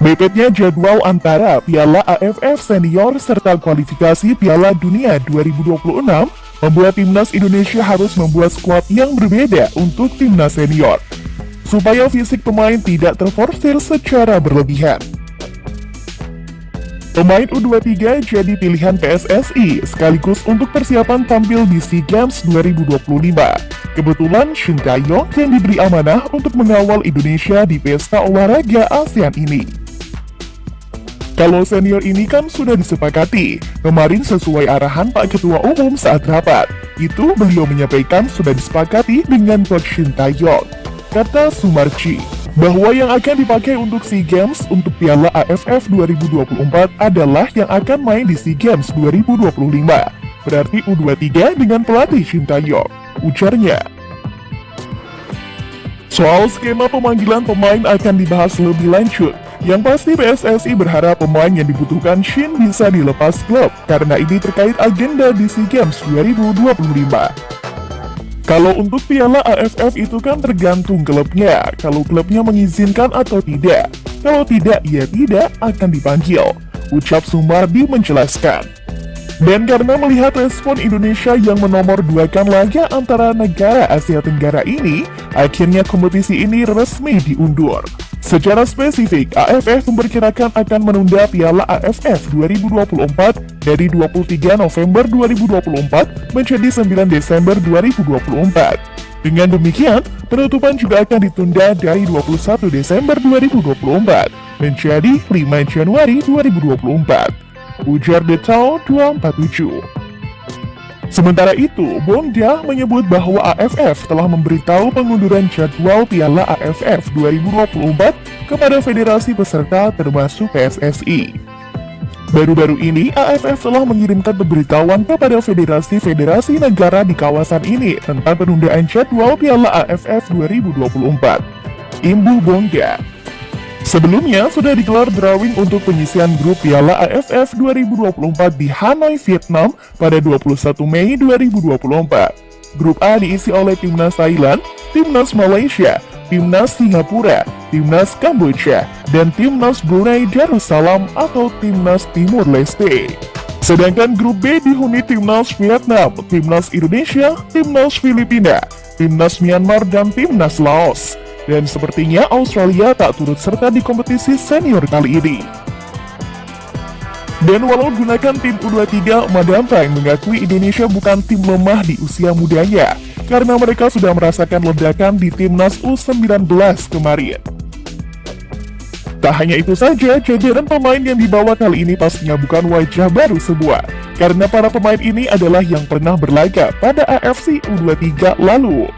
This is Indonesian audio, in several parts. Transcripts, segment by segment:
Mepetnya jadwal antara Piala AFF Senior serta kualifikasi Piala Dunia 2026 membuat timnas Indonesia harus membuat skuad yang berbeda untuk timnas senior, supaya fisik pemain tidak terforsir secara berlebihan. Pemain U23 jadi pilihan PSSI sekaligus untuk persiapan tampil di SEA Games 2025. Kebetulan Shin Tae-yong yang diberi amanah untuk mengawal Indonesia di pesta olahraga ASEAN ini. Kalau senior ini kan sudah disepakati, kemarin sesuai arahan Pak Ketua Umum saat rapat, itu beliau menyampaikan sudah disepakati dengan Coach Shin Tae-yong. Kata Sumarji, bahwa yang akan dipakai untuk SEA Games untuk Piala AFF 2024 adalah yang akan main di SEA Games 2025. Berarti U23 dengan pelatih Shin Tae-yong, ujarnya. Soal skema pemanggilan pemain akan dibahas lebih lanjut. Yang pasti PSSI berharap pemain yang dibutuhkan Shin bisa dilepas klub, karena ini terkait agenda di SEA Games 2025. Kalau untuk Piala AFF itu kan tergantung klubnya, kalau klubnya mengizinkan atau tidak. Kalau tidak, ya tidak akan dipanggil, ucap Sumardi menjelaskan. Dan karena melihat respon Indonesia yang menomorduakan laga antara negara Asia Tenggara ini, akhirnya kompetisi ini resmi diundur. Secara spesifik, AFF memperkirakan akan menunda Piala AFF 2024 dari 23 November 2024 menjadi 9 Desember 2024. Dengan demikian, penutupan juga akan ditunda dari 21 Desember 2024 menjadi 5 Januari 2024. Ujar Detail 247. Sementara itu, Bonda menyebut bahwa AFF telah memberitahu pengunduran jadwal Piala AFF 2024 kepada federasi peserta termasuk PSSI. Baru-baru ini, AFF telah mengirimkan pemberitahuan kepada federasi-federasi negara di kawasan ini tentang penundaan jadwal Piala AFF 2024. Imbuh Bonda. Sebelumnya, sudah digelar drawing untuk penyisian grup Piala AFF 2024 di Hanoi, Vietnam pada 21 Mei 2024. Grup A diisi oleh Timnas Thailand, Timnas Malaysia, Timnas Singapura, Timnas Kamboja, dan Timnas Brunei Darussalam atau Timnas Timur Leste. Sedangkan grup B dihuni Timnas Vietnam, Timnas Indonesia, Timnas Filipina, Timnas Myanmar, dan Timnas Laos. Dan sepertinya Australia tak turut serta di kompetisi senior kali ini. Dan walau gunakan tim U23, Madam Tang mengakui Indonesia bukan tim lemah di usia mudanya, karena mereka sudah merasakan ledakan di Timnas U19 kemarin. Tak hanya itu saja, jajaran pemain yang dibawa kali ini pastinya bukan wajah baru semua, karena para pemain ini adalah yang pernah berlaga pada AFC U23 lalu.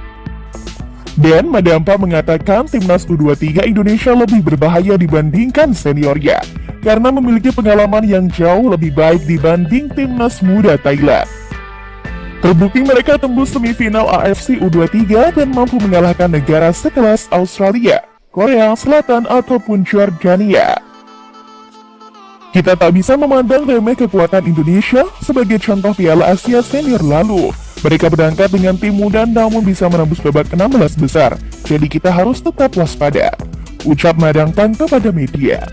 Dan Madam Pa mengatakan timnas U23 Indonesia lebih berbahaya dibandingkan seniornya, karena memiliki pengalaman yang jauh lebih baik dibanding timnas muda Thailand. Terbukti mereka tembus semifinal AFC U23 dan mampu mengalahkan negara sekelas Australia, Korea Selatan ataupun Jordania. Kita tak bisa memandang remeh kekuatan Indonesia sebagai contoh Piala Asia Senior lalu. Mereka berangkat dengan tim muda namun bisa menembus babak 16 besar, jadi kita harus tetap waspada, ucap Madam Tang kepada media.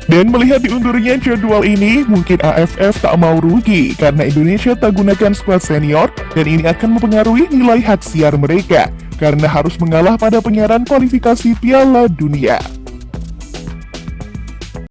Dan melihat diundurnya jadwal ini, mungkin AFF tak mau rugi karena Indonesia tak gunakan skuad senior dan ini akan mempengaruhi nilai hak siar mereka karena harus mengalah pada penyiaran kualifikasi Piala Dunia.